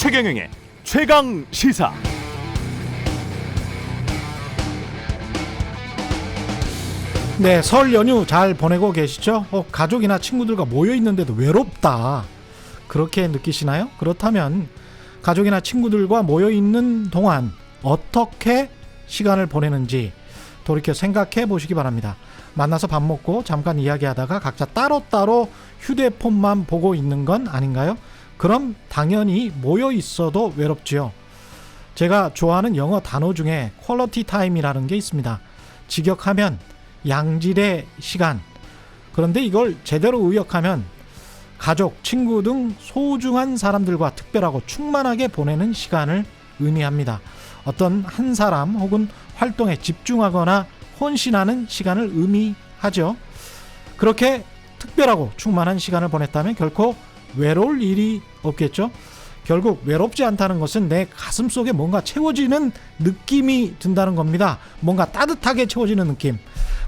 최경영의 최강 시사. 네, 설 연휴 잘 보내고 계시죠? 가족이나 친구들과 모여 있는데도 외롭다, 그렇게 느끼시나요? 그렇다면 가족이나 친구들과 모여 있는 동안 어떻게 시간을 보내는지 돌이켜 생각해 보시기 바랍니다. 만나서 밥 먹고 잠깐 이야기하다가 각자 따로따로 휴대폰만 보고 있는 건 아닌가요? 그럼 당연히 모여 있어도 외롭지요. 제가 좋아하는 영어 단어 중에 퀄리티 타임이라는 게 있습니다. 직역하면 양질의 시간. 그런데 이걸 제대로 의역하면 가족, 친구 등 소중한 사람들과 특별하고 충만하게 보내는 시간을 의미합니다. 어떤 한 사람 혹은 활동에 집중하거나 헌신하는 시간을 의미하죠. 그렇게 특별하고 충만한 시간을 보냈다면 결코 외로울 일이 없겠죠. 결국 외롭지 않다는 것은 내 가슴 속에 뭔가 채워지는 느낌이 든다는 겁니다. 뭔가 따뜻하게 채워지는 느낌.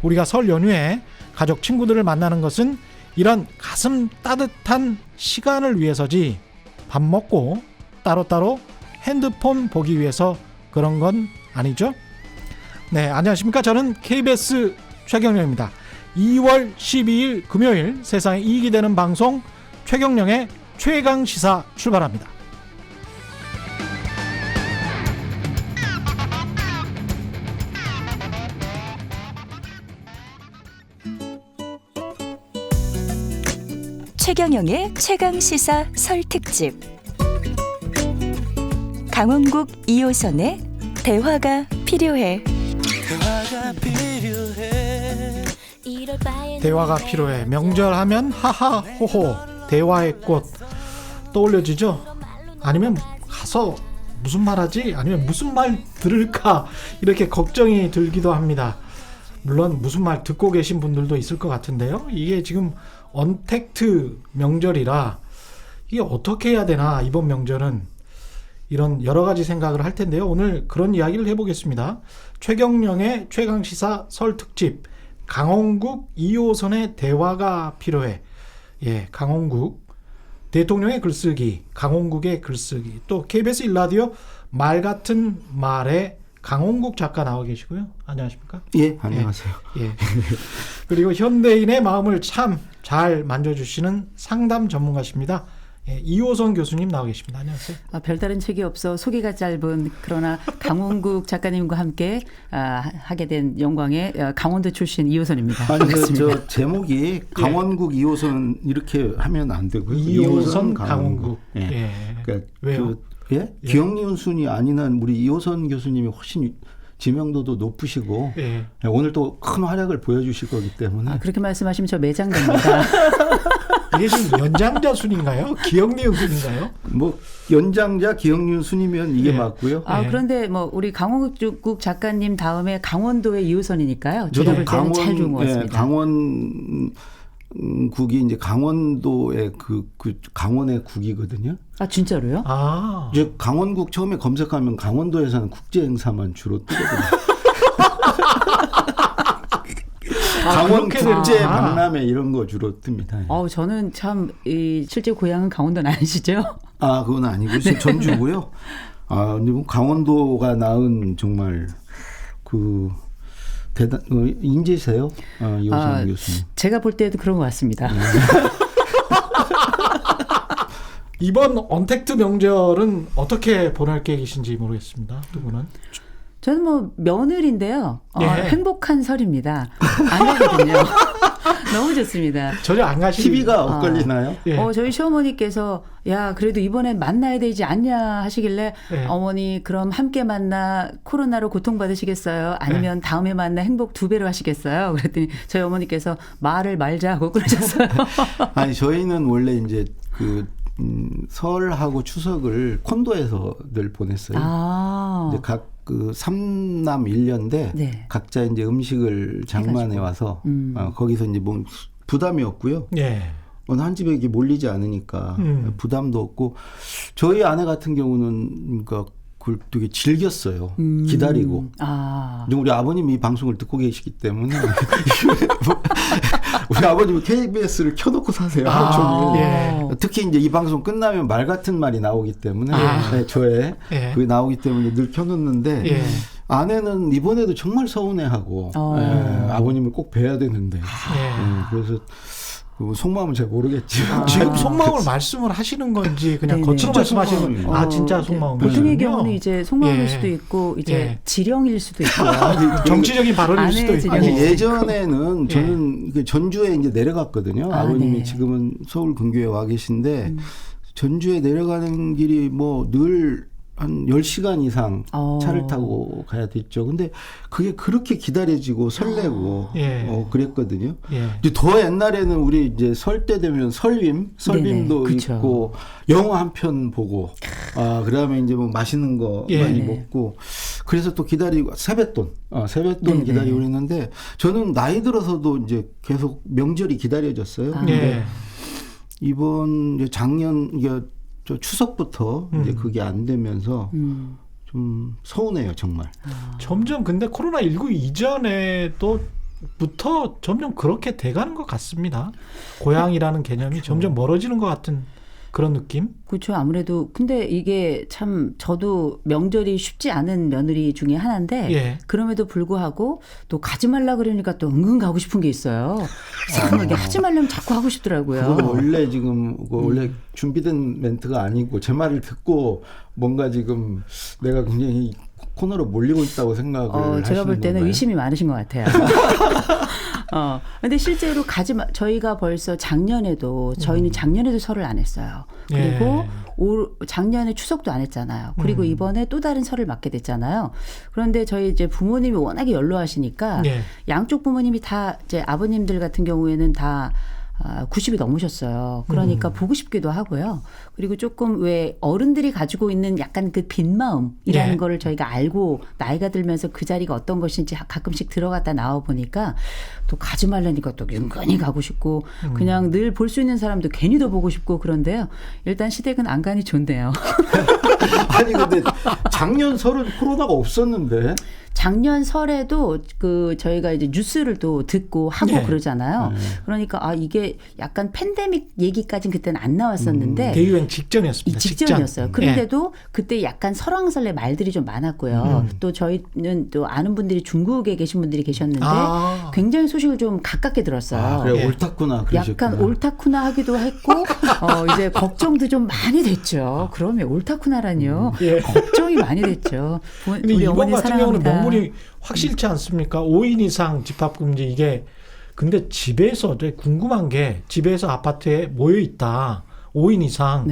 우리가 설 연휴에 가족, 친구들을 만나는 것은 이런 가슴 따뜻한 시간을 위해서지 밥 먹고 따로따로 핸드폰 보기 위해서 그런 건 아니죠. 네, 안녕하십니까. 저는 KBS 최경영입니다. 2월 12일 금요일 세상에 이익이 되는 방송 최경영의 최강시사 출발합니다. 최경영의 최강시사 설 특집. 강원국 2호선의 대화가 필요해. 대화가 필요해. 명절하면 하하호호 대화의 꽃 떠올려지죠? 아니면 가서 무슨 말 하지? 아니면 무슨 말 들을까? 이렇게 걱정이 들기도 합니다. 물론 무슨 말 듣고 계신 분들도 있을 것 같은데요. 이게 지금 언택트 명절이라 이게 어떻게 해야 되나, 이번 명절은, 이런 여러 가지 생각을 할 텐데요. 오늘 그런 이야기를 해보겠습니다. 최경영의 최강시사 설 특집, 강원국 2호선의 대화가 필요해. 예, 강원국 대통령의 글쓰기, 강원국의 글쓰기, 또 KBS 1라디오 말 같은 말에 강원국 작가 나와 계시고요. 안녕하십니까? 예, 안녕하세요. 예. 그리고 현대인의 마음을 참 잘 만져주시는 상담 전문가십니다. 예, 이호선 교수님 나와 계십니다. 안녕하세요. 별다른 책이 없어 소개가 짧은, 그러나 강원국 작가님과 함께 하게 된 영광의 강원도 출신 이호선입니다. 아니, 저 제목이 강원국 2호선 이렇게 하면 안 되고요. 2호선 강원국. 예. 예. 그러니까 왜요? 기억리은 순이 아니는 우리 이호선 교수님이 훨씬 지명도도 높으시고, 예. 오늘 또 큰 활약을 보여주실 거기 때문에. 그렇게 말씀하시면 저 매장됩니다. 이게 지금 연장자 순인가요? 기억리은 순인가요? 뭐 연장자 기억리은 순이면 이게 맞고요. 그런데 뭐 우리 강원국 작가님 다음에 강원도의 이호선이니까요. 제가 볼 때는 잘 좋은 것 같습니다. 강원국이 이제 강원도의 그 강원의 국이거든요. 아, 진짜로요? 이제 강원국 처음에 검색하면 강원도에서는 국제 행사만 주로 뜨거든요. 강원 국제 박람회 이런 거 주로 뜹니다. 저는 참 실제 고향은 강원도는 아니시죠? 그건 아니고 지금 전주고요. 근데 뭐 강원도가 낳은 정말 그 대단 인재세요, 이호선 교수님. 제가 볼 때도 그런 것 같습니다. 이번 언택트 명절은 어떻게 보낼 계획이신지 모르겠습니다. 두 분은? 저는 뭐 며느리인데요. 예. 행복한 설입니다. 안 가거든요. 너무 좋습니다. 전혀 안 가시는. TV가 엇갈리나요? 예. 저희 시어머니께서 야, 그래도 이번엔 만나야 되지 않냐 하시길래, 예. 어머니 그럼 함께 만나 코로나로 고통받으시겠어요? 아니면 다음에 만나 행복 2배로 하시겠어요? 그랬더니 저희 어머니께서 말을 말자고 그러셨어요. 아니, 저희는 원래 이제 설하고 추석을 콘도에서 늘 보냈어요. 이제 각 그 3남 1녀인데 네. 각자 이제 음식을 장만해 와서 거기서 이제 뭐 부담이 없고요. 예. 어느 한 집에 이렇게 몰리지 않으니까 부담도 없고, 저희 아내 같은 경우는 그러니까 그걸 되게 즐겼어요. 기다리고. 근데 우리 아버님이 이 방송을 듣고 계시기 때문에 우리 아버님은 KBS를 켜놓고 사세요. 하루 종일. 예. 특히 이제 이 방송 끝나면 말 같은 말이 나오기 때문에 네, 저의 그게 나오기 때문에 늘 켜놓는데 예. 아내는 이번에도 정말 서운해하고 아버님을 꼭 뵈야 되는데 그래서 그 속마음은 잘 모르겠지만 지금 속마음을 말씀을 하시는 건지 그냥 네네. 겉으로 말씀하시는 건지 진짜 속마음이군요. 보통의 경우는 이제 속마음일 예. 수도 있고 이제 예. 지령일 수도 있고요. 정치적인 발언일 아내의 수도 있고. 지령이 아니 예전에는 저는 그 전주에 이제 내려갔거든요. 아버님이 네. 지금은 서울 근교에 와 계신데 전주에 내려가는 길이 뭐 늘 한 10시간 이상 차를 타고 가야 됐죠. 근데 그게 그렇게 기다려지고 설레고 그랬거든요. 이제 더 옛날에는 우리 이제 설 때 되면 설빔도 네네. 있고 영화 한 편 보고 그다음에 이제 뭐 맛있는 거 많이 먹고 그래서 또 기다리고 세뱃돈 네네. 기다리고 그랬는데 저는 나이 들어서도 이제 계속 명절이 기다려졌어요. 근데 이번 이제 작년 이게 저 추석부터 이제 그게 안 되면서 좀 서운해요, 정말. 점점 근데 코로나19 이전에부터 점점 그렇게 돼가는 것 같습니다. 고향이라는 개념이 점점 멀어지는 것 같은 그런 느낌? 그렇죠. 아무래도 근데 이게 참 저도 명절이 쉽지 않은 며느리 중에 하나인데 그럼에도 불구하고 또 가지 말라 그러니까 또 은근 가고 싶은 게 있어요. 이상하게 하지 말려면 자꾸 하고 싶더라고요. 그건 원래 지금 원래 준비된 멘트가 아니고 제 말을 듣고 뭔가 지금 내가 굉장히 코너로 몰리고 있다고 생각을 제가 볼 때는 건가요? 의심이 많으신 것 같아요. 근데 실제로 저희가 벌써 작년에도 저희는 작년에도 설을 안 했어요. 그리고 작년에 추석도 안 했잖아요. 그리고 이번에 또 다른 설을 맞게 됐잖아요. 그런데 저희 이제 부모님이 워낙에 연로하시니까 양쪽 부모님이 다 이제 아버님들 같은 경우에는 다 90이 넘으셨어요. 그러니까 보고 싶기도 하고요. 그리고 조금 왜 어른들이 가지고 있는 약간 그 빈 마음이라는 거를 저희가 알고 나이가 들면서 그 자리가 어떤 것인지 가끔씩 들어갔다 나와 보니까 또 가지 말라니까 또 은근히 가고 싶고 그냥 늘 볼 수 있는 사람도 괜히 더 보고 싶고 그런데요. 일단 시댁은 안간히 좋네요. 아니 근데 작년 설은 코로나가 없었는데 작년 설에도 그 저희가 이제 뉴스를 또 듣고 하고 그러잖아요. 그러니까 이게 약간 팬데믹 얘기까지는 그때는 안 나왔었는데 대유행 직전이었습니다. 직전이었어요. 그런데도 그때 약간 설왕설래 말들이 좀 많았고요. 또 저희는 또 아는 분들이 중국에 계신 분들이 계셨는데 굉장히 소식을 좀 가깝게 들었어요. 그래 옳다구나 그러셨구나. 약간 옳다구나 하기도 했고 이제 걱정도 좀 많이 됐죠. 그러면 옳다구나라니요. 걱정이 많이 됐죠. 근데 우리 이번 어머니 같은 사랑합니다. 경우는 명분이 확실치 않습니까? 5인 이상 집합금지 이게 근데 집에서 되게 궁금한 게 집에서 아파트에 모여 있다. 5인 이상.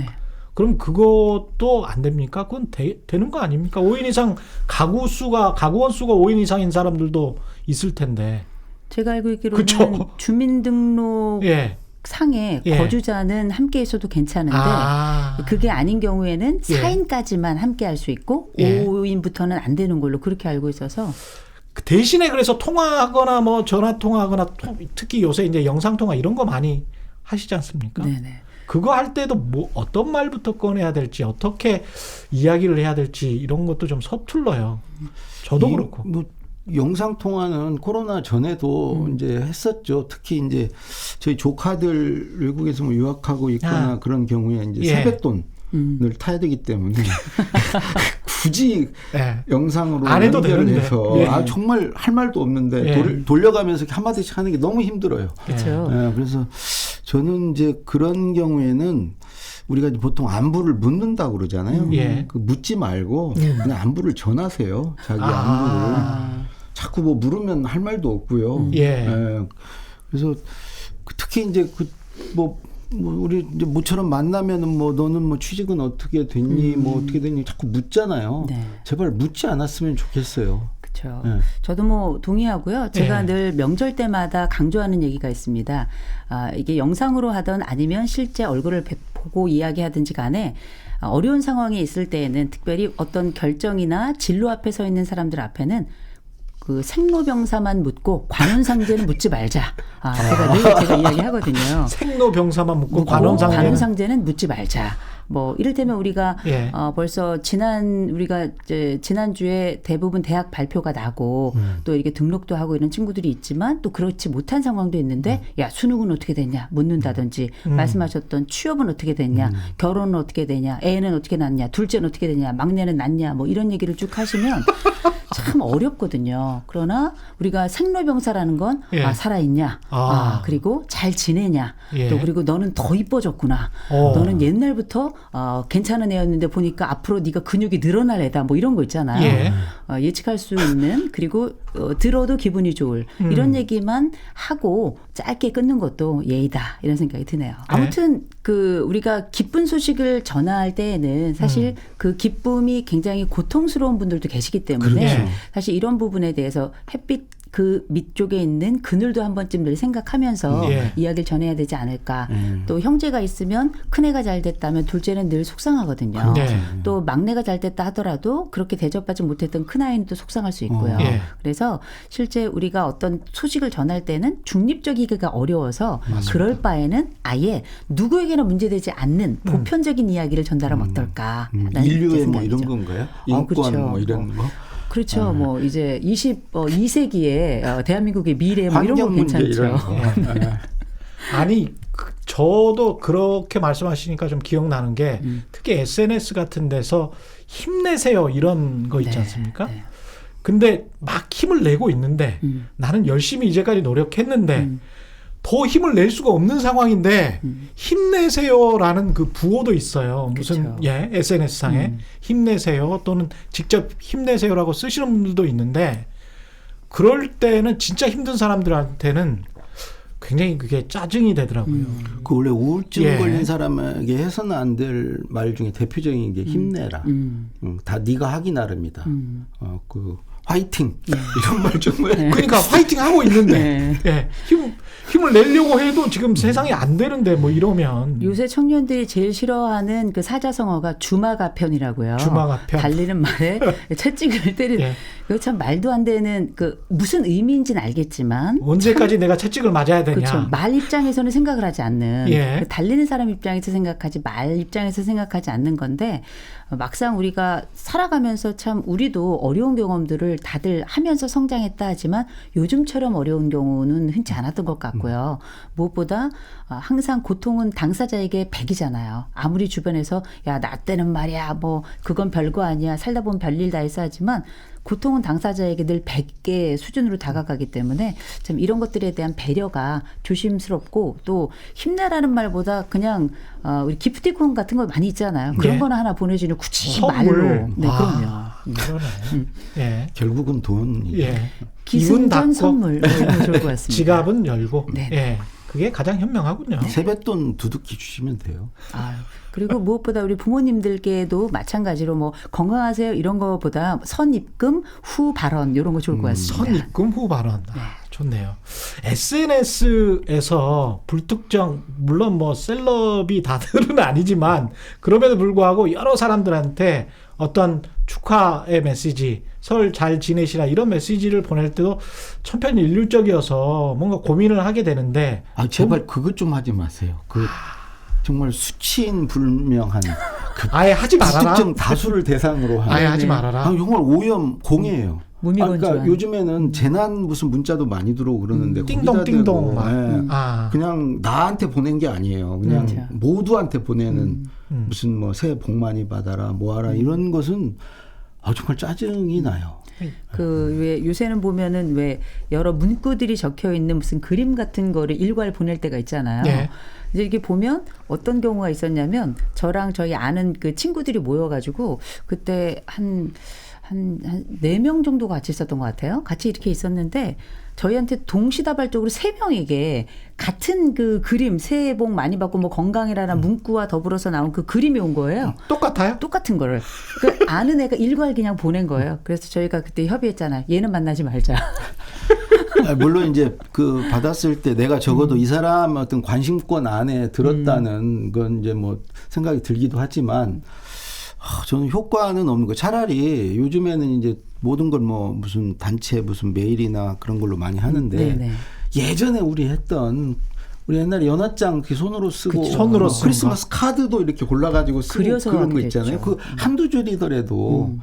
그럼 그것도 안 됩니까? 그건 되는 거 아닙니까? 5인 이상 가구원 수가 5인 이상인 사람들도 있을 텐데. 제가 알고 있기로는 그쵸? 주민등록 상에 거주자는 함께 있어도 괜찮은데 그게 아닌 경우에는 4인까지만 함께 할 수 있고 5인부터는 안 되는 걸로 그렇게 알고 있어서 대신에 그래서 통화하거나 뭐 전화 통화하거나 특히 요새 이제 영상 통화 이런 거 많이 하시지 않습니까? 네네. 그거 할 때도 뭐 어떤 말부터 꺼내야 될지 어떻게 이야기를 해야 될지 이런 것도 좀 서툴러요. 저도 그렇고. 뭐 영상 통화는 코로나 전에도 이제 했었죠. 특히 이제 저희 조카들 외국에서 뭐 유학하고 있거나 그런 경우에 이제 세뱃돈을 타야 되기 때문에 굳이 영상으로 안 해도 연결을 되는데. 해서 정말 할 말도 없는데 돌려가면서 한마디씩 하는 게 너무 힘들어요. 그렇죠. 그래서 저는 이제 그런 경우에는 우리가 보통 안부를 묻는다고 그러잖아요. 그 묻지 말고 그냥 안부를 전하세요. 자기 안부를. 자꾸 뭐 물으면 할 말도 없고요. 그래서 특히 이제 뭐 우리 이제 모처럼 만나면은 뭐 너는 뭐 취직은 어떻게 됐니? 뭐 어떻게 됐니? 자꾸 묻잖아요. 제발 묻지 않았으면 좋겠어요. 그렇죠. 저도 뭐 동의하고요. 제가 늘 명절 때마다 강조하는 얘기가 있습니다. 이게 영상으로 하든 아니면 실제 얼굴을 보고 이야기하든지 간에 어려운 상황에 있을 때에는 특별히 어떤 결정이나 진로 앞에 서 있는 사람들 앞에는 그 생로병사만 묻고 관혼상제는 묻지 말자. 제가 이야기하거든요. 생로병사만 묻고 관혼상제는 묻지 말자. 뭐 이를테면 우리가 예. 벌써 우리가 이제 지난주에 대부분 대학 발표가 나고 또 이렇게 등록도 하고 이런 친구들이 있지만 또 그렇지 못한 상황도 있는데 야 수능은 어떻게 됐냐 묻는다든지 말씀하셨던 취업은 어떻게 됐냐 결혼은 어떻게 되냐 애는 어떻게 낳냐 둘째는 어떻게 되냐 막내는 낳냐 뭐 이런 얘기를 쭉 하시면 참 어렵거든요. 그러나 우리가 생로병사라는 건 예. 살아있냐 그리고 잘 지내냐 예. 또 그리고 너는 더 이뻐졌구나 너는 옛날부터 괜찮은 애였는데 보니까 앞으로 네가 근육이 늘어날 애다 뭐 이런 거 있잖아요. 예. 예측할 수 있는 그리고 들어도 기분이 좋을 이런 얘기만 하고 짧게 끊는 것도 예의다 이런 생각이 드네요. 아무튼 그 우리가 기쁜 소식을 전할 때에는 사실 그 기쁨이 굉장히 고통스러운 분들도 계시기 때문에 그렇죠. 사실 이런 부분에 대해서 햇빛 그 밑쪽에 있는 그늘도 한 번쯤 늘 생각하면서 예. 이야기를 전해야 되지 않을까. 또 형제가 있으면 큰애가 잘 됐다면 둘째는 늘 속상하거든요. 네. 또 막내가 잘 됐다 하더라도 그렇게 대접받지 못했던 큰아이는 또 속상할 수 있고요. 예. 그래서 실제 우리가 어떤 소식을 전할 때는 중립적이기가 어려워서 그럴 바에는 아예 누구에게나 문제되지 않는 보편적인 이야기를 전달하면 어떨까. 인류의 뭐 이런 건가요? 인권 그렇죠. 뭐 이런 거? 그렇죠. 뭐 이제 22세기에 대한민국의 미래 뭐 이런 거 환경 문제 괜찮죠. 이런 거. 아니 저도 그렇게 말씀하시니까 좀 기억나는 게 특히 SNS 같은 데서 힘내세요 이런 거 있지 않습니까? 네. 근데 막 힘을 내고 있는데 나는 열심히 이제까지 노력했는데 더 힘을 낼 수가 없는 상황인데 힘내세요라는 그 부호도 있어요. 무슨 그쵸. 예 SNS상에 힘내세요 또는 직접 힘내세요라고 쓰시는 분들도 있는데 그럴 때는 진짜 힘든 사람들한테는 굉장히 그게 짜증이 되더라고요. 그 원래 우울증 예. 걸린 사람에게 해서는 안 될 말 중에 대표적인 게 힘내라. 다 네가 하기 나름이다. 그 화이팅 이런 말 정말. 그러니까 화이팅 하고 있는데 네. 예, 힘을 내려고 해도 지금 세상이 안 되는데 뭐 이러면 요새 청년들이 제일 싫어하는 그 사자성어가 주마가편이라고요. 주마가편. 달리는 말에 채찍을 때리는. 예. 이거 참 말도 안 되는 그 무슨 의미인지는 알겠지만 언제까지 내가 채찍을 맞아야 되냐. 그렇죠. 말 입장에서는 생각을 하지 않는 예. 그 달리는 사람 입장에서 생각하지 말 입장에서 생각하지 않는 건데 막상 우리가 살아가면서 참 우리도 어려운 경험들을 다들 하면서 성장했다 하지만 요즘처럼 어려운 경우는 흔치 않았던 것 같고요. 무엇보다 항상 고통은 당사자에게 백이잖아요. 아무리 주변에서 야, 나 때는 말이야 뭐 그건 별거 아니야 살다 보면 별일 다 있어 하지만 고통은 당사자에게 늘 100개 수준으로 다가가기 때문에 참 이런 것들에 대한 배려가 조심스럽고 또 힘내라는 말보다 그냥 우리 기프티콘 같은 거 많이 있잖아요. 그런 네. 거나 하나 보내주는 굳이 선물. 말로. 네, 그럼요. 그러네. 예. 결국은 돈. 예. 입은 기승전 닫고 선물 뭐 이런 거 좋을 것 같습니다. 지갑은 열고. 네. 예. 그게 가장 현명하군요. 세뱃돈 두둑히 주시면 돼요. 아유, 그리고 무엇보다 우리 부모님들께도 마찬가지로 뭐 건강하세요 이런 거보다 선입금 후 발언 이런 거 좋을 것 같습니다. 선입금 후 발언. 좋네요. SNS에서 불특정 물론 뭐 셀럽이 다들은 아니지만 그럼에도 불구하고 여러 사람들한테 어떤 축하의 메시지, 설 잘 지내시라 이런 메시지를 보낼 때도 천편일률적이어서 뭔가 고민을 하게 되는데 제발 그것 좀 하지 마세요. 그 정말 수치인 불명한 그 아예 하지 말아라. 불특정 다수를 대상으로 하는 아예 하지 말아라. 정말 오염 공해예요. 무미건조한. 요즘에는 재난 무슨 문자도 많이 들어오고 그러는데 띵동 거기다 띵동 대고, 막. 그냥 나한테 보낸 게 아니에요. 그냥 그렇죠. 모두한테 보내는 무슨 뭐 새해 복 많이 받아라 뭐하라 이런 것은 정말 짜증이 나요. 그 왜 요새는 보면은 왜 여러 문구들이 적혀 있는 무슨 그림 같은 거를 일괄 보낼 때가 있잖아요. 네. 이제 이렇게 보면 어떤 경우가 있었냐면 저랑 저희 아는 그 친구들이 모여가지고 그때 한 4명 정도 같이 있었던 것 같아요. 같이 이렇게 있었는데 저희한테 동시다발적으로 3명에게 같은 그 그림 새해 복 많이 받고 뭐 건강이라는 문구와 더불어서 나온 그 그림이 온 거예요. 똑같아요? 똑같은 거를. 그 아는 애가 일괄 그냥 보낸 거예요. 그래서 저희가 그때 협의했잖아요. 얘는 만나지 말자. 물론 이제 그 받았을 때 내가 적어도 이 사람 어떤 관심권 안에 들었다는 건 이제 뭐 생각이 들기도 하지만 저는 효과는 없는 거. 차라리 요즘에는 이제 모든 걸 뭐 무슨 단체 무슨 메일이나 그런 걸로 많이 하는데 네네. 예전에 우리 했던 우리 옛날에 연하장 손으로 쓰고 손으로 쓰는 크리스마스 카드도 이렇게 골라가지고 쓰고 그려서 그런 거 그랬죠. 있잖아요. 그 한두 줄이더라도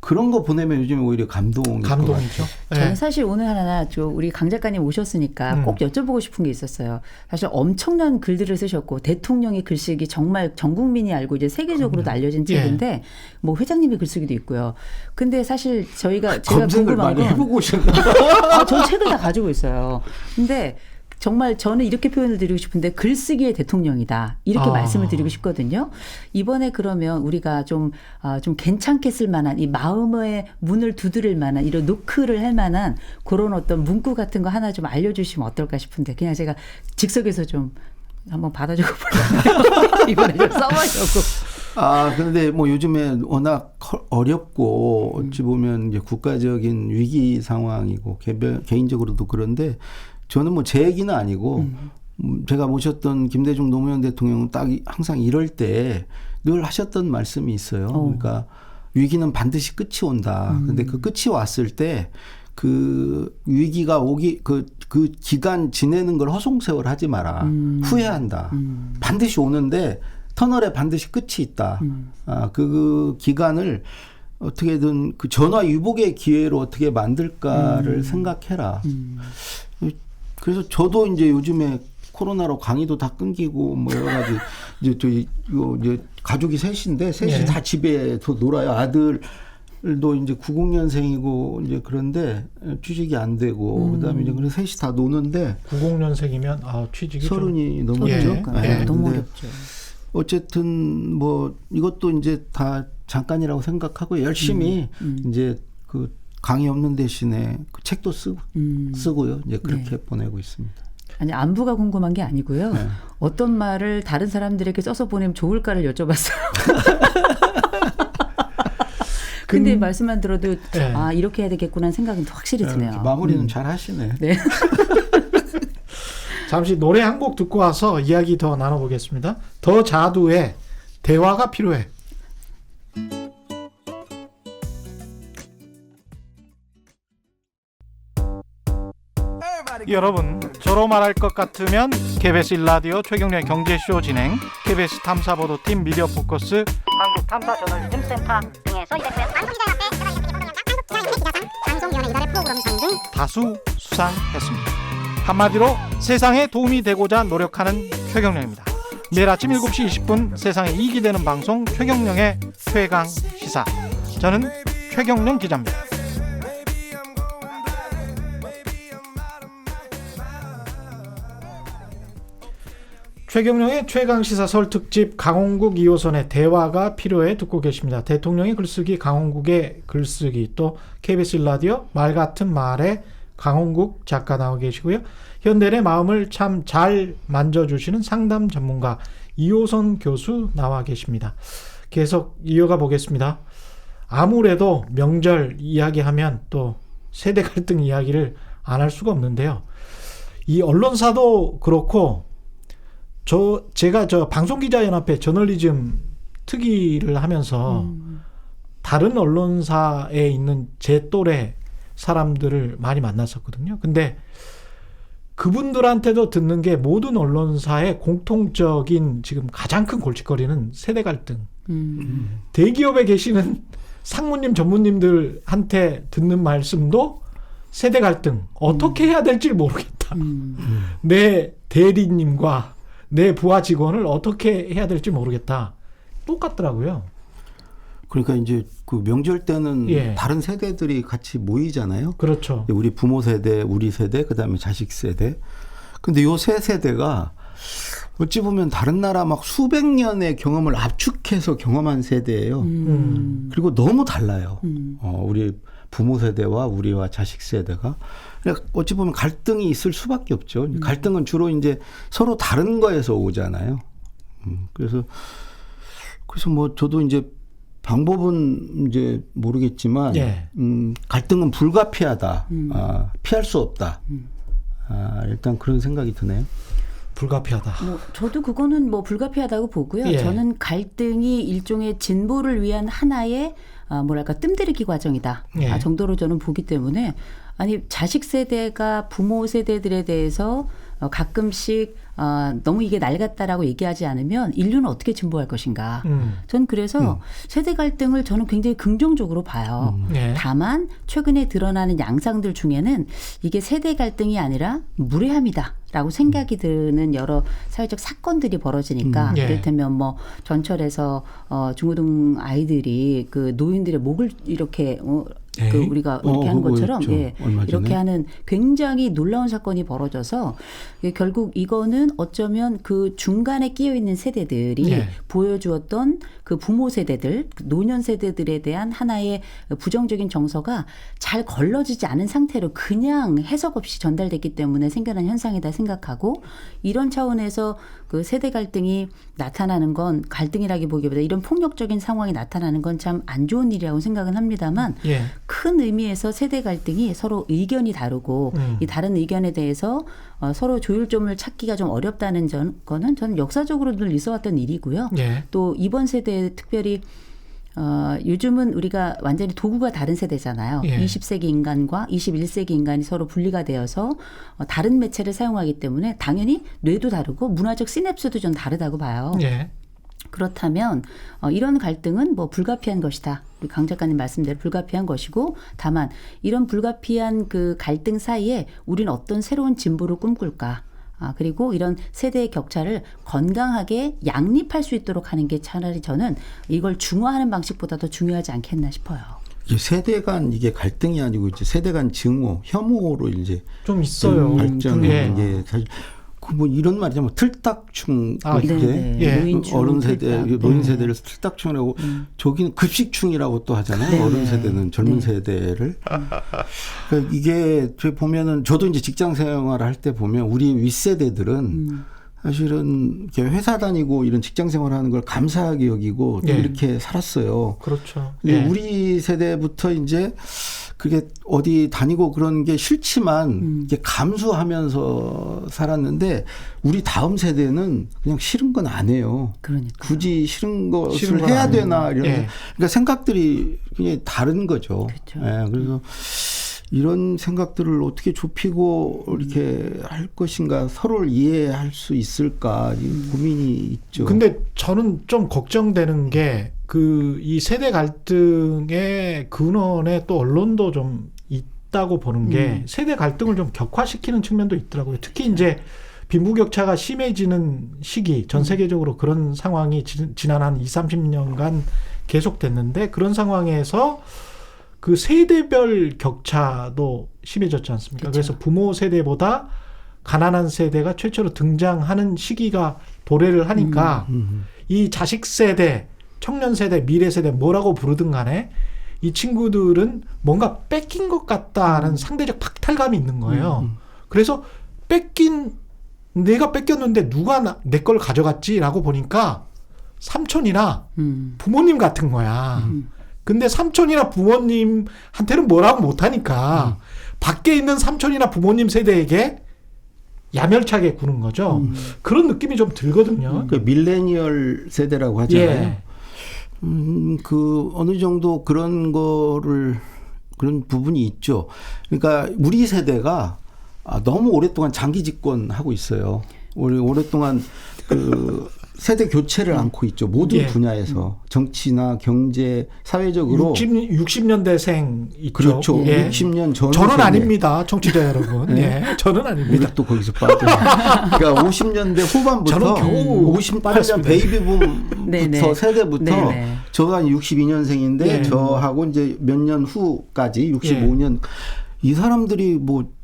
그런 거 보내면 요즘 오히려 감동이죠. 저는 사실 오늘 하나 우리 강 작가님 오셨으니까 꼭 여쭤보고 싶은 게 있었어요. 사실 엄청난 글들을 쓰셨고 대통령의 글쓰기 정말 전 국민이 알고 이제 세계적으로도 알려진 책인데 뭐 회장님의 글쓰기도 있고요. 근데 사실 제가 검색을 궁금한 많이 건 해보고 오셨나요? 전 책을 다 가지고 있어요. 근데 정말 저는 이렇게 표현을 드리고 싶은데 글쓰기의 대통령이다. 이렇게 말씀을 드리고 싶거든요. 이번에 그러면 우리가 좀 괜찮게 쓸 만한 이 마음의 문을 두드릴 만한 이런 노크를 할 만한 그런 어떤 문구 같은 거 하나 좀 알려주시면 어떨까 싶은데 그냥 제가 즉석에서 좀 한번 받아주고 보려고 이번에 좀 써보려고. 근데 뭐 요즘에 워낙 어렵고 어찌 보면 이제 국가적인 위기 상황이고 개인적으로도 그런데 저는 뭐 제 얘기는 아니고 제가 모셨던 김대중 노무현 대통령은 딱 항상 이럴 때 늘 하셨던 말씀이 있어요. 그러니까 위기는 반드시 끝이 온다. 근데 그 끝이 왔을 때 그 위기가 오기 그 기간 지내는 걸 허송세월 하지 마라. 후회한다. 반드시 오는데 터널에 반드시 끝이 있다. 그 기간을 어떻게든 그 전화 위복의 기회로 어떻게 만들까를 생각해라. 그래서 저도 이제 요즘에 코로나로 강의도 다 끊기고 뭐 여러 가지 이제 가족이 셋인데 셋이 다 집에서 놀아요. 아들도 이제 90년생이고 이제 그런데 취직이 안 되고 그다음에 이제 그래서 셋이 다 노는데 90년생이면 취직이 30이 넘었죠. 너무 어렵죠. 어쨌든 뭐 이것도 이제 다 잠깐이라고 생각하고 열심히 이제 그 강의 없는 대신에 그 책도 쓰고요. 이제 그렇게 보내고 있습니다. 아니 안부가 궁금한 게 아니고요. 어떤 말을 다른 사람들에게 써서 보내면 좋을까를 여쭤봤어요. 근데 말씀만 들어도 이렇게 해야 되겠구나 생각은 확실히 드네요. 마무리는 잘 하시네. 네. 잠시 노래 한 곡 듣고 와서 이야기 더 나눠보겠습니다. 더 자두의 대화가 필요해. 여러분, 저로 말할 것 같으면 KBS 1라디오 최경련의 경제쇼 진행, KBS 탐사보도팀 미디어 포커스, 한국탐사저널리즘센터 등에서 방송위원회 이달의 프로그램 상 등 다수 수상했습니다. 한마디로 세상에 도움이 되고자 노력하는 최경련입니다. 매일 아침 7시 20분 세상에 이익이 되는 방송 최경련의 최강시사. 저는 최경련 기자입니다. 최경영의 최강시사 설 특집 강홍국 2호선의 대화가 필요해 듣고 계십니다. 대통령의 글쓰기, 강홍국의 글쓰기, 또 KBS 1라디오 말 같은 말에 강홍국 작가 나와 계시고요. 현대인의 마음을 참 잘 만져주시는 상담 전문가 2호선 교수 나와 계십니다. 계속 이어가 보겠습니다. 아무래도 명절 이야기하면 또 세대 갈등 이야기를 안 할 수가 없는데요. 이 언론사도 그렇고 제가 방송기자연합회 저널리즘 특위를 하면서 다른 언론사에 있는 제 또래 사람들을 많이 만났었거든요. 근데 그분들한테도 듣는 게 모든 언론사의 공통적인 지금 가장 큰 골칫거리는 세대 갈등. 대기업에 계시는 상무님, 전무님들한테 듣는 말씀도 세대 갈등. 어떻게 해야 될지 모르겠다. 내 대리님과 내 부하 직원을 어떻게 해야 될지 모르겠다. 똑같더라고요. 그러니까 이제 그 명절 때는 다른 세대들이 같이 모이잖아요. 그렇죠. 우리 부모 세대, 우리 세대, 그다음에 자식 세대. 근데 요 세 세대가 어찌 보면 다른 나라 막 수백 년의 경험을 압축해서 경험한 세대예요. 그리고 너무 달라요. 우리 부모 세대와 우리와 자식 세대가. 그러니까 어찌 보면 갈등이 있을 수밖에 없죠. 갈등은 주로 이제 서로 다른 거에서 오잖아요. 그래서 뭐 저도 이제 방법은 이제 모르겠지만 갈등은 불가피하다. 피할 수 없다. 일단 그런 생각이 드네요. 불가피하다. 저도 그거는 불가피하다고 보고요. 저는 갈등이 일종의 진보를 위한 하나의 뜸들이기 과정이다. 정도로 저는 보기 때문에 자식 세대가 부모 세대들에 대해서 가끔씩 너무 이게 낡았다라고 얘기하지 않으면 인류는 어떻게 진보할 것인가. 전 그래서 세대 갈등을 저는 굉장히 긍정적으로 봐요. 네. 다만 최근에 드러나는 양상들 중에는 이게 세대 갈등이 아니라 무례함이다라고 생각이 드는 여러 사회적 사건들이 벌어지니까 예. 이를테면 뭐 전철에서 중고등 아이들이 그 노인들의 목을 이렇게 그 우리가 이렇게 하는 것처럼 예, 이렇게 하는 굉장히 놀라운 사건이 벌어져서 결국 이거는 어쩌면 그 중간에 끼어 있는 세대들이 예. 보여주었던 그 부모 세대들, 노년 세대들에 대한 하나의 부정적인 정서가 잘 걸러지지 않은 상태로 그냥 해석 없이 전달됐기 때문에 생겨난 현상이다 생각하고 이런 차원에서 그 세대 갈등이 나타나는 건 갈등이라기보기보다 이런 폭력적인 상황이 나타나는 건 참 안 좋은 일이라고 생각은 합니다만 예. 큰 의미에서 세대 갈등이 서로 의견이 다르고 이 다른 의견에 대해서 서로 조율점을 찾기가 좀 어렵다는 거는 저는 역사적으로 늘 있어왔던 일이고요. 예. 또 이번 세대에 특별히 요즘은 우리가 완전히 도구가 다른 세대잖아요. 예. 20세기 인간과 21세기 인간이 서로 분리가 되어서 다른 매체를 사용하기 때문에 당연히 뇌도 다르고 문화적 시냅스도 좀 다르다고 봐요. 예. 그렇다면 이런 갈등은 뭐 불가피한 것이다. 우리 강 작가님 말씀대로 불가피한 것이고 다만 이런 불가피한 그 갈등 사이에 우리는 어떤 새로운 진보를 꿈꿀까. 그리고 이런 세대의 격차를 건강하게 양립할 수 있도록 하는 게 차라리 저는 이걸 중화하는 방식보다 더 중요하지 않겠나 싶어요. 세대 간 이게 갈등이 아니고 이제 세대 간 증오, 혐오로 이제 좀 있어요. 발전하는 게 사실 뭐 이런 말이죠. 틀딱충 이렇게 예. 어른 세대, 노인 세대를 틀딱충이라고 저기는 급식충이라고 또 하잖아요. 네. 어른 세대는 젊은 세대를. 그러니까 이게 보면은 저도 이제 직장 생활을 할 때 보면 우리 윗세대들은 사실은 이렇게 회사 다니고 이런 직장 생활하는 걸 감사하게 여기고 또 예. 이렇게 살았어요. 그렇죠. 근데 예. 우리 세대부터 이제 그게 어디 다니고 그런 게 싫지만 이게 감수하면서 살았는데 우리 다음 세대는 그냥 싫은 건 안 해요. 그러니까. 굳이 싫은 것을 싫은 건 해야 아니에요. 되나 이런. 예. 그러니까 생각들이 굉장히 다른 거죠. 그렇죠. 예, 그래서 이런 생각들을 어떻게 좁히고 이렇게 할 것인가, 서로를 이해할 수 있을까 이 고민이 있죠. 근데 저는 좀 걱정되는 게 이 세대 갈등의 근원에 또 언론도 좀 있다고 보는 게 세대 갈등을 좀 격화시키는 측면도 있더라고요. 특히 이제 빈부격차가 심해지는 시기, 전 세계적으로 그런 상황이 지난 한 20, 30년간 계속됐는데 그런 상황에서 그 세대별 격차도 심해졌지 않습니까? 그렇죠. 그래서 부모 세대보다 가난한 세대가 최초로 등장하는 시기가 도래를 하니까 이 자식 세대, 청년 세대, 미래 세대 뭐라고 부르든 간에 이 친구들은 뭔가 뺏긴 것 같다는 상대적 박탈감이 있는 거예요. 그래서 내가 뺏겼는데 누가 내 걸 가져갔지라고 보니까 삼촌이나 부모님 같은 거야. 근데 삼촌이나 부모님한테는 뭐라고 못하니까 밖에 있는 삼촌이나 부모님 세대에게 야멸차게 구는 거죠. 그런 느낌이 좀 들거든요. 그 밀레니얼 세대라고 하잖아요. 예. 그 어느 정도 그런 부분이 있죠. 그러니까 우리 세대가 너무 오랫동안 장기 집권하고 있어요. 오랫동안 그 세대 교체를 않고 있죠. 모든 예. 분야에서 정치나 경제, 사회적으로 60년대생 있죠. 그렇죠. 예. 60년 전 저는 세대. 아닙니다, 청취자 여러분. 네? 예, 저는 아닙니다. 우리 또 거기서 빠져. 그러니까 50년대 후반부터 저는 겨우 58년 베이비붐부터 네네. 세대부터 네네. 저가 62년생인데 예. 저하고 이제 몇 년 후까지 65년 이 사람들이 뭐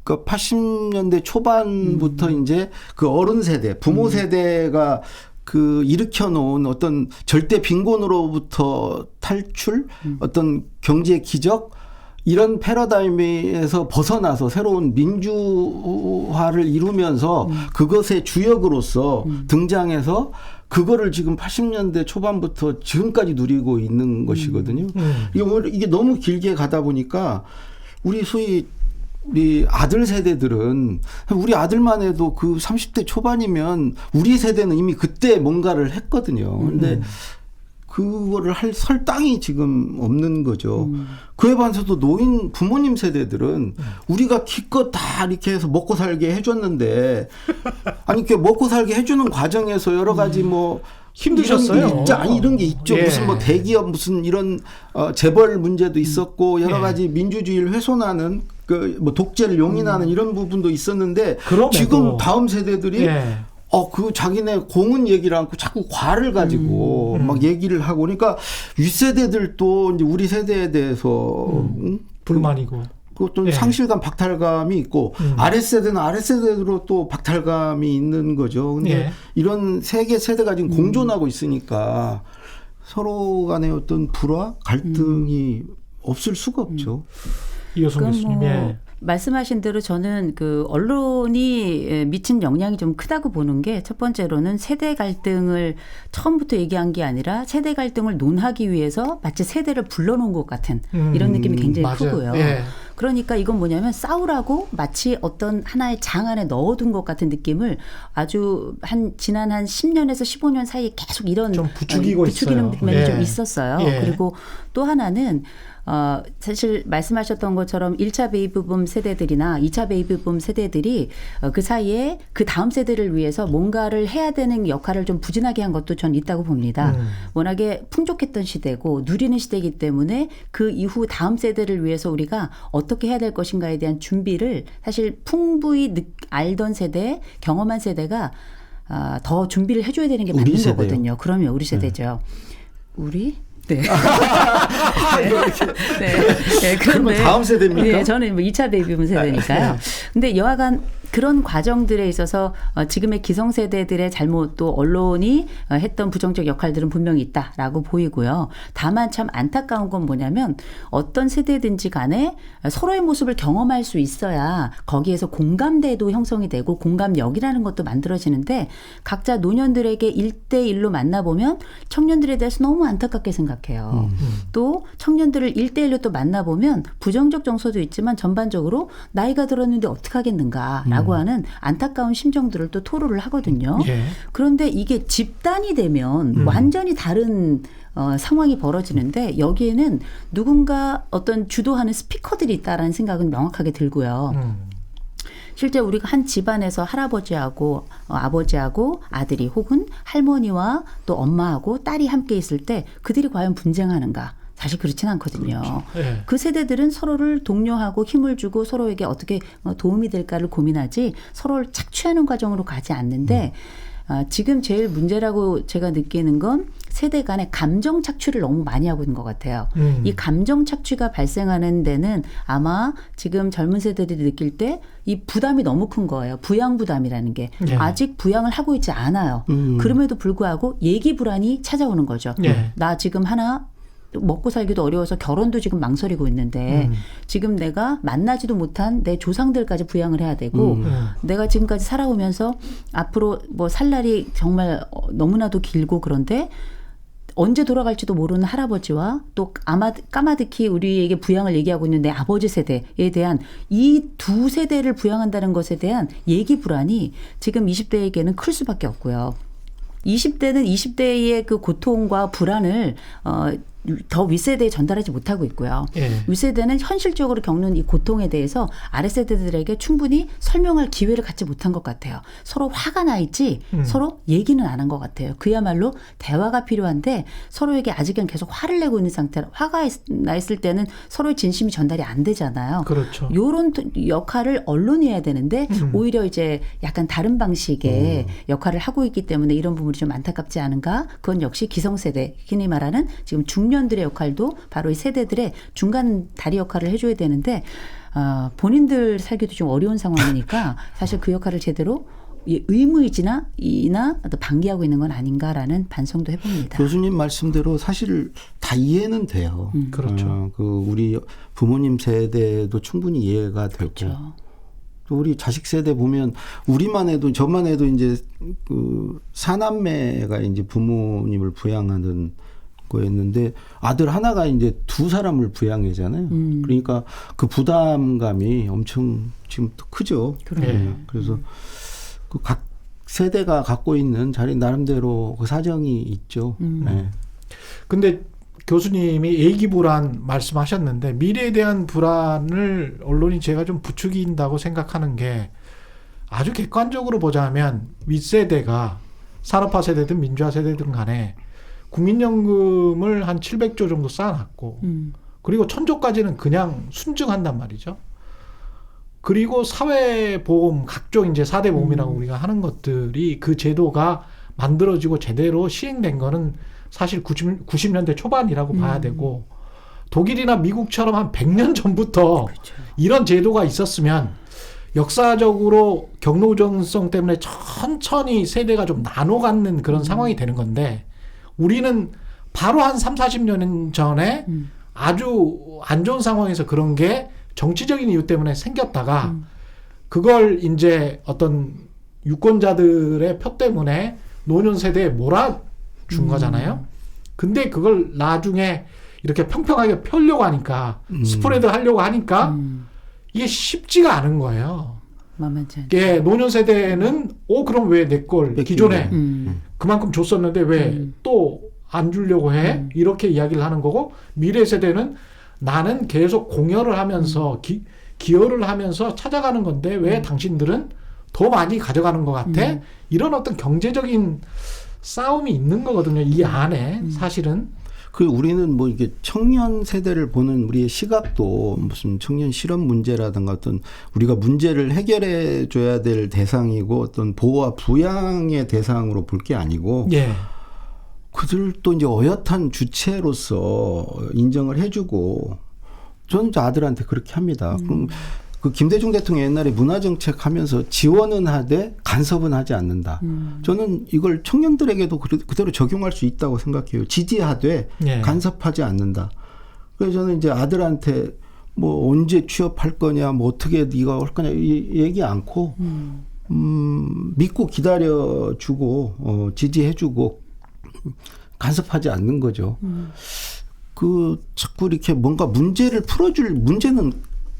그러니까 80년대 초반부터 이제 그 어른 세대, 부모 세대가 그 일으켜 놓은 어떤 절대 빈곤으로부터 탈출, 어떤 경제 기적 이런 패러다임에서 벗어나서 새로운 민주화를 이루면서 그것의 주역으로서 등장해서 그거를 지금 80년대 초반부터 지금까지 누리고 있는 것이거든요. 이게 너무 길게 가다 보니까 우리 아들 세대들은 우리 아들만 해도 그 30대 초반이면 우리 세대는 이미 그때 뭔가를 했거든요. 근데 그거를 설 땅이 지금 없는 거죠. 그에 반해서도 부모님 세대들은 우리가 기껏 다 이렇게 해서 먹고 살게 해줬는데 아니 그 먹고 살게 해주는 과정에서 여러 가지 뭐 힘드셨어요. 이런 게 있죠. 예. 무슨 뭐 대기업 무슨 이런 재벌 문제도 있었고 여러 예. 가지 민주주의를 훼손하는 그 뭐 독재를 용인하는 이런 부분도 있었는데 그럼에도. 지금 다음 세대들이 예. 그 자기네 공은 얘기를 않고 자꾸 과를 가지고 막 얘기를 하고 그러니까 윗세대들도 이제 우리 세대에 대해서 불만이고 그것도 예. 상실감, 박탈감이 있고 아랫세대는 아랫세대로 또 박탈감이 있는 거죠. 근데 예. 이런 세 개 세대가 지금 공존하고 있으니까 서로 간의 어떤 불화, 갈등이 없을 수가 없죠. 이호성 교수님. 뭐 예. 말씀하신 대로 저는 그 언론이 미친 영향이 좀 크다고 보는 게 첫 번째로는 세대 갈등을 처음부터 얘기한 게 아니라 세대 갈등을 논하기 위해서 마치 세대를 불러놓은 것 같은 이런 느낌이 굉장히 맞아요. 크고요. 예. 그러니까 이건 뭐냐면 싸우라고 마치 어떤 하나의 장 안에 넣어둔 것 같은 느낌을 아주 지난 한 10년에서 15년 사이에 계속 이런 좀 부추기는 면이 예. 좀 있었어요. 예. 그리고 또 하나는 사실 말씀하셨던 것처럼 1차 베이비붐 세대들이나 2차 베이비붐 세대들이 그 사이에 그 다음 세대를 위해서 뭔가를 해야 되는 역할을 좀 부진하게 한 것도 전 있다고 봅니다. 워낙에 풍족했던 시대고 누리는 시대이기 때문에 그 이후 다음 세대를 위해서 우리가 어떻게 해야 될 것인가에 대한 준비를 사실 풍부히 알던 세대, 경험한 세대가 더 준비를 해줘야 되는 게 맞는 세대요? 거거든요. 그럼요. 우리 세대죠. 우리? 네. 네. 네. 그러면 다음 세대입니까? 네, 저는 뭐 2차 베이비붐 세대니까요. 근데 여하간 그런 과정들에 있어서 지금의 기성세대들의 잘못도 언론이 했던 부정적 역할들은 분명히 있다라고 보이고요. 다만 참 안타까운 건 뭐냐면 어떤 세대든지 간에 서로의 모습을 경험할 수 있어야 거기에서 공감대도 형성이 되고 공감력이라는 것도 만들어지는데 각자 노년들에게 1대1로 만나보면 청년들에 대해서 너무 안타깝게 생각해요. 또 청년들을 1대1로 또 만나보면 부정적 정서도 있지만 전반적으로 나이가 들었는데 어떻게 하겠는가 라고 하는 안타까운 심정들을 또 토로를 하거든요. 예. 그런데 이게 집단이 되면 완전히 다른 상황이 벌어지는데 여기에는 누군가 어떤 주도하는 스피커들이 있다라는 생각은 명확하게 들고요. 실제 우리가 한 집안에서 할아버지하고 아버지하고 아들이 혹은 할머니와 또 엄마하고 딸이 함께 있을 때 그들이 과연 분쟁하는가? 사실 그렇지는 않거든요. 그렇죠. 예. 그 세대들은 서로를 독려하고 힘을 주고 서로에게 어떻게 도움이 될까를 고민하지 서로를 착취하는 과정으로 가지 않는데 지금 제일 문제라고 제가 느끼는 건 세대 간의 감정 착취를 너무 많이 하고 있는 것 같아요. 이 감정 착취가 발생하는 데는 아마 지금 젊은 세대들이 느낄 때 이 부담이 너무 큰 거예요. 부양 부담이라는 게. 예. 아직 부양을 하고 있지 않아요. 그럼에도 불구하고 얘기 불안이 찾아오는 거죠. 예. 나 지금 하나 먹고 살기도 어려워서 결혼도 지금 망설이고 있는데 지금 내가 만나지도 못한 내 조상들까지 부양을 해야 되고 내가 지금까지 살아오면서 앞으로 뭐 살 날이 정말 너무나도 길고 그런데 언제 돌아갈지도 모르는 할아버지와 또 아마 까마득히 우리에게 부양을 얘기하고 있는 내 아버지 세대에 대한 이 두 세대를 부양한다는 것에 대한 얘기 불안이 지금 20대에게는 클 수밖에 없고요. 20대는 20대의 그 고통과 불안을 더 윗세대에 전달하지 못하고 있고요. 예. 윗세대는 현실적으로 겪는 이 고통에 대해서 아랫세대들에게 충분히 설명할 기회를 갖지 못한 것 같아요. 서로 화가 나 있지 서로 얘기는 안 한 것 같아요. 그야말로 대화가 필요한데 서로에게 아직은 계속 화를 내고 있는 상태라 화가 나 있을 때는 서로의 진심이 전달이 안 되잖아요. 그렇죠. 요런 역할을 언론이 해야 되는데 오히려 이제 약간 다른 방식의 역할을 하고 있기 때문에 이런 부분이 좀 안타깝지 않은가? 그건 역시 기성세대, 흔히 말하는 지금 중년들의 역할도 바로 이 세대들의 중간 다리 역할을 해줘야 되는데 본인들 살기도 좀 어려운 상황이니까 사실 그 역할을 제대로 의무이지나 방기하고 있는 건 아닌가라는 반성도 해봅니다. 교수님 말씀대로 사실 다 이해는 돼요. 그렇죠. 우리 부모님 세대도 충분히 이해가 되고 그렇죠. 또 우리 자식 세대 보면 우리만 해도 저만 해도 이제 그 사남매가 이제 부모님을 부양하는 거였는데 아들 하나가 이제 두 사람을 부양하잖아요. 그러니까 그 부담감이 엄청 지금 또 크죠. 네. 그래서 그 각 세대가 갖고 있는 자기 나름대로 그 사정이 있죠. 네. 근데 교수님이 예기불안 말씀하셨는데 미래에 대한 불안을 언론이 제가 좀 부추긴다고 생각하는 게 아주 객관적으로 보자면 윗세대가 산업화 세대든 민주화 세대든 간에 국민연금을 한 700조 정도 쌓아놨고 그리고 1000조까지는 그냥 순증한단 말이죠. 그리고 사회보험 각종 이제 4대 보험이라고 우리가 하는 것들이 그 제도가 만들어지고 제대로 시행된 거는 사실 90년대 초반이라고 봐야 되고 독일이나 미국처럼 한 100년 전부터 그렇죠. 이런 제도가 있었으면 역사적으로 경로우정성 때문에 천천히 세대가 좀 나눠 갖는 그런 상황이 되는 건데 우리는 바로 한 3, 40년 전에 아주 안 좋은 상황에서 그런 게 정치적인 이유 때문에 생겼다가 그걸 이제 어떤 유권자들의 표 때문에 노년 세대에 몰아준 거잖아요. 근데 그걸 나중에 이렇게 평평하게 펴려고 하니까 스프레드 하려고 하니까 이게 쉽지가 않은 거예요. 만만치 않죠. 예, 노년 세대는 그럼 왜 내 걸 기존에 그만큼 줬었는데 왜 또 안 주려고 해? 이렇게 이야기를 하는 거고 미래 세대는 나는 계속 공여를 하면서 기여를 하면서 찾아가는 건데 왜 당신들은 더 많이 가져가는 것 같아? 이런 어떤 경제적인 싸움이 있는 거거든요. 이 안에 사실은. 그 우리는 뭐 이게 청년 세대를 보는 우리의 시각도 무슨 청년 실업 문제라든가 어떤 우리가 문제를 해결해 줘야 될 대상이고 어떤 보호와 부양의 대상으로 볼 게 아니고 예. 그들도 이제 어엿한 주체로서 인정을 해주고 저는 이제 아들한테 그렇게 합니다. 그럼 그 김대중 대통령 옛날에 문화정책 하면서 지원은 하되 간섭은 하지 않는다. 저는 이걸 청년들에게도 그대로 적용할 수 있다고 생각해요. 지지하되 예. 간섭하지 않는다. 그래서 저는 이제 아들한테 뭐 언제 취업할 거냐, 뭐 어떻게 네가 할 거냐 얘기 않고 믿고 기다려주고 지지해주고 간섭하지 않는 거죠. 그 자꾸 이렇게 뭔가 문제를 풀어줄 문제는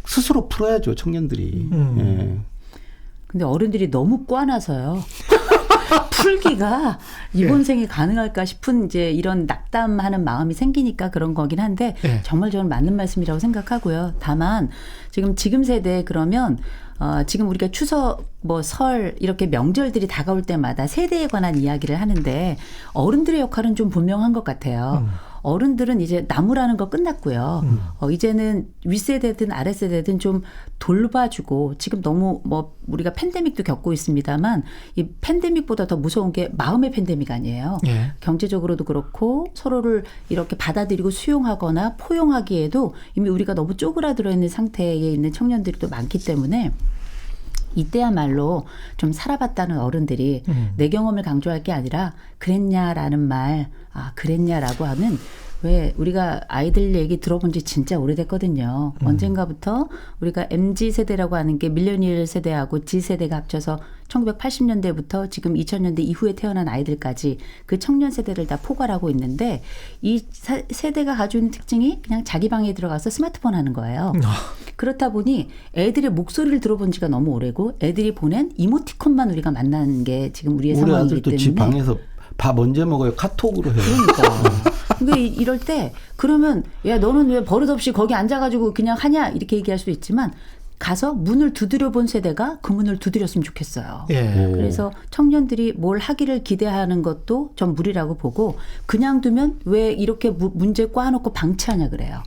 스스로 풀어야죠, 청년들이. 예. 근데 어른들이 너무 꽈나서요. 풀기가 이번 생에 가능할까 싶은 이제 이런 낙담하는 마음이 생기니까 그런 거긴 한데 정말 저는 맞는 말씀이라고 생각하고요. 다만 지금 세대 그러면 지금 우리가 추석 뭐 설 이렇게 명절들이 다가올 때마다 세대에 관한 이야기를 하는데 어른들의 역할은 좀 분명한 것 같아요. 어른들은 이제 나무라는 거 끝났고요. 이제는 윗세대든 아랫세대든 좀 돌봐주고 지금 너무 뭐 우리가 팬데믹도 겪고 있습니다만 이 팬데믹보다 더 무서운 게 마음의 팬데믹 아니에요. 예. 경제적으로도 그렇고 서로를 이렇게 받아들이고 수용하거나 포용하기에도 이미 우리가 너무 쪼그라들어 있는 상태에 있는 청년들이 또 많기 때문에 이때야말로 좀 살아봤다는 어른들이 내 경험을 강조할 게 아니라 그랬냐라는 말, 그랬냐라고 하는 왜 우리가 아이들 얘기 들어본 지 진짜 오래됐거든요. 언젠가부터 우리가 MZ세대라고 하는 게 밀레니얼 세대하고 G세대가 합쳐서 1980년대부터 지금 2000년대 이후에 태어난 아이들까지 그 청년 세대를 다 포괄하고 있는데 이 세대가 가지고 있는 특징이 그냥 자기 방에 들어가서 스마트폰 하는 거예요. 그렇다 보니 애들의 목소리를 들어본 지가 너무 오래고 애들이 보낸 이모티콘만 우리가 만나는 게 지금 우리의 우리 상황이기 아들도 때문에. 집 방에서 밥 언제 먹어요? 카톡으로 해요. 그러니까. 근데 이럴 때 그러면 야 너는 왜 버릇없이 거기 앉아가지고 그냥 하냐 이렇게 얘기할 수도 있지만 가서 문을 두드려 본 세대가 그 문을 두드렸으면 좋겠어요. 예. 그래서 청년들이 뭘 하기를 기대하는 것도 전 무리라고 보고 그냥 두면 왜 이렇게 문제 꽈놓고 방치하냐 그래요.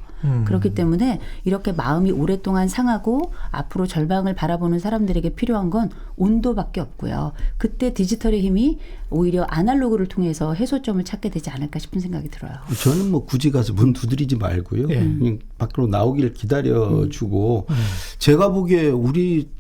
그렇기 때문에 이렇게 마음이 오랫동안 상하고 앞으로 절방을 바라보는 사람들에게 필요한 건 온도밖에 없고요. 그때 디지털의 힘이 오히려 아날로그를 통해서 해소점을 찾게 되지 않을까 싶은 생각이 들어요. 저는 뭐 굳이 가서 문 두드리지 말고요. 그냥 밖으로 나오기를 기다려주고 제가 보기에 우리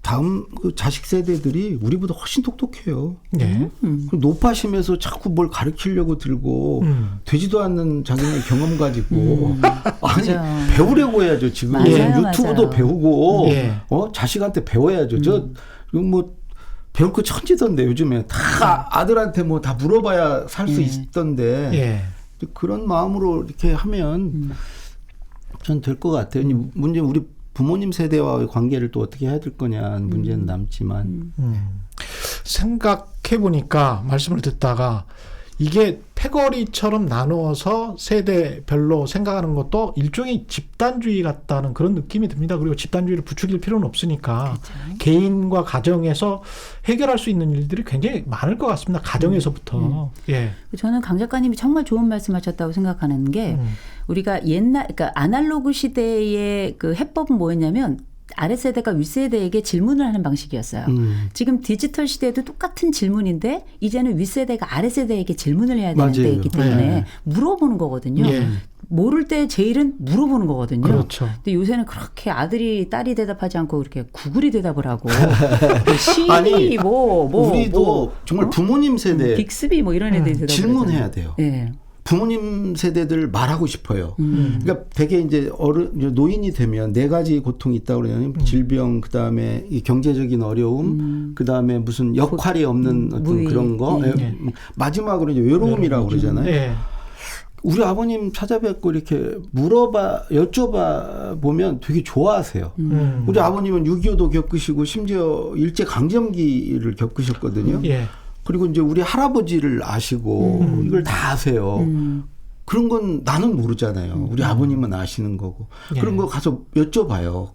다음 그 자식 세대들이 우리보다 훨씬 똑똑해요. 예. 노파심에서 자꾸 뭘 가르치려고 들고 되지도 않는 자기네 경험 가지고 아니 맞아요. 배우려고 해야죠. 지금 맞아요, 유튜브도 맞아요. 배우고 예. 자식한테 배워야죠. 저 뭐 배울 거 천지던데 요즘에 다 아들한테 뭐 다 물어봐야 살 수 있던데 예. 그런 마음으로 이렇게 하면 전 될 것 같아요. 문제는 우리 부모님 세대와의 관계를 또 어떻게 해야 될 거냐는 문제는 남지만 생각해 보니까 말씀을 듣다가 이게 패거리처럼 나누어서 세대별로 생각하는 것도 일종의 집단주의 같다는 그런 느낌이 듭니다. 그리고 집단주의를 부추길 필요는 없으니까 그렇죠. 개인과 가정에서 해결할 수 있는 일들이 굉장히 많을 것 같습니다. 가정에서부터. 예. 저는 강 작가님이 정말 좋은 말씀하셨다고 생각하는 게 우리가 그러니까 아날로그 시대의 그 해법은 뭐였냐면 아랫세대가 윗세대에게 질문을 하는 방식이었어요. 지금 디지털 시대에도 똑같은 질문인데 이제는 윗세대가 아랫세대에게 질문을 해야 되는 맞아요. 때이기 때문에 네. 물어보는 거거든요. 예. 모를 때 제일은 물어보는 거거든요. 그렇죠. 근데 요새는 그렇게 아들이 딸이 대답하지 않고 이렇게 구글이 대답을 하고 시리 아니, 뭐 우리도 정말 부모님 세대 빅스비 뭐 이런 애들이 대답을 질문해야 하잖아요. 돼요. 예. 부모님 세대들 말하고 싶어요. 그러니까 되게 이제 노인이 되면 네 가지 고통이 있다고 그러냐면 질병, 그 다음에 이 경제적인 어려움, 그 다음에 무슨 역할이 없는 어떤 무의. 그런 거, 예. 마지막으로 이제 외로움이라고 그러잖아요. 예. 우리 아버님 찾아뵙고 이렇게 여쭤봐 보면 되게 좋아하세요. 우리 아버님은 6.25도 겪으시고 심지어 일제 강점기를 겪으셨거든요. 예. 그리고 이제 우리 할아버지를 아시고 이걸 다 아세요. 그런 건 나는 모르잖아요. 우리 아버님은 아시는 거고. 예. 그런 거 가서 여쭤봐요.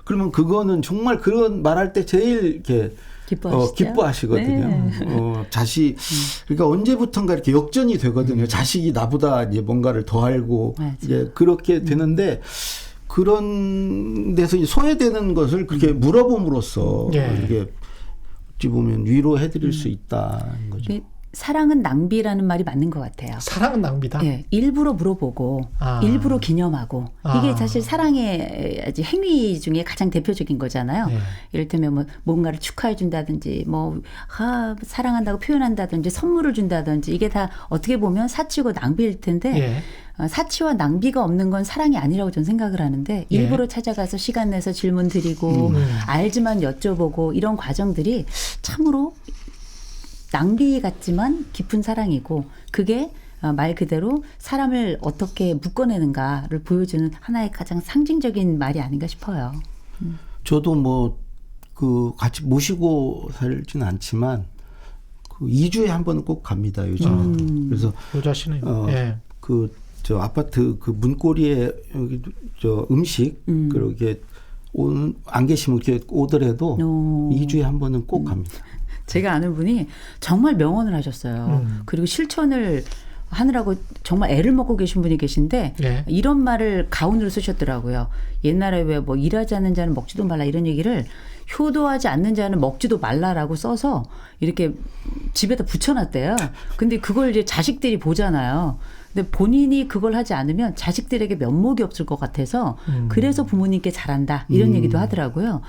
그러면 그거는 정말 그런 말할 때 제일 이렇게 기뻐하시거든요. 네. 그러니까 언제부턴가 이렇게 역전이 되거든요. 자식이 나보다 이제 뭔가를 더 알고 이제 그렇게 되는데 그런 데서 이제 소외되는 것을 그렇게 물어봄으로써 예. 이렇게 어찌 보면 위로해드릴 수 있다는 거죠. 사랑은 낭비라는 말이 맞는 것 같아요. 사랑은 낭비다. 예, 일부러 물어보고 일부러 기념하고 이게 사실 사랑의 행위 중에 가장 대표적인 거잖아요. 예. 이를테면 뭐 뭔가를 축하해 준다든지 뭐 사랑한다고 표현한다든지 선물을 준다든지 이게 다 어떻게 보면 사치고 낭비일 텐데 예. 사치와 낭비가 없는 건 사랑이 아니라고 저는 생각을 하는데 예. 일부러 찾아가서 시간 내서 질문 드리고 알지만 여쭤보고 이런 과정들이 참으로 낭비 같지만 깊은 사랑이고 그게 말 그대로 사람을 어떻게 묶어내는가를 보여주는 하나의 가장 상징적인 말이 아닌가 싶어요. 저도 뭐 같이 모시고 살지는 않지만 2주에 한 번은 꼭 갑니다 요즘. 그래서 여자시네요. 예. 저 아파트 그 문고리에 여기 저 음식 그렇게 안 계시면 이렇게 오더라도 2주에 한 번은 꼭 갑니다. 제가 아는 분이 정말 명언을 하셨어요. 그리고 실천을 하느라고 정말 애를 먹고 계신 분이 계신데 예. 이런 말을 가운으로 쓰셨더라고요. 옛날에 왜 뭐 일하지 않는 자는 먹지도 말라 이런 얘기를 효도하지 않는 자는 먹지도 말라라고 써서 이렇게 집에다 붙여놨대요. 근데 그걸 이제 자식들이 보잖아요. 근데 본인이 그걸 하지 않으면 자식들에게 면목이 없을 것 같아서 그래서 부모님께 잘한다 이런 얘기도 하더라고요.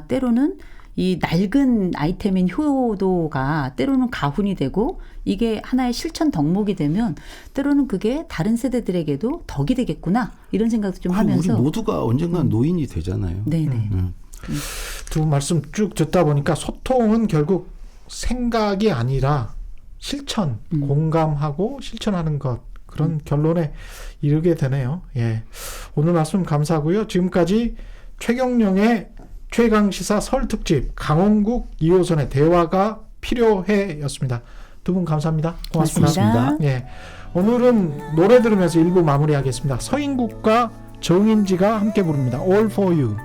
때로는 이 낡은 아이템인 효도가 때로는 가훈이 되고 이게 하나의 실천 덕목이 되면 때로는 그게 다른 세대들에게도 덕이 되겠구나 이런 생각도 좀 하면서 우리 모두가 언젠간 노인이 되잖아요. 네네. 두 분 말씀 쭉 듣다 보니까 소통은 결국 생각이 아니라 실천, 공감하고 실천하는 것 그런 결론에 이르게 되네요. 예. 오늘 말씀 감사하고요. 지금까지 최경영의 최강시사 설 특집 강원국 2호선의 대화가 필요해 였습니다. 두 분 감사합니다. 고맙습니다. 예. 오늘은 노래 들으면서 1부 마무리하겠습니다. 서인국과 정인지가 함께 부릅니다. All for you.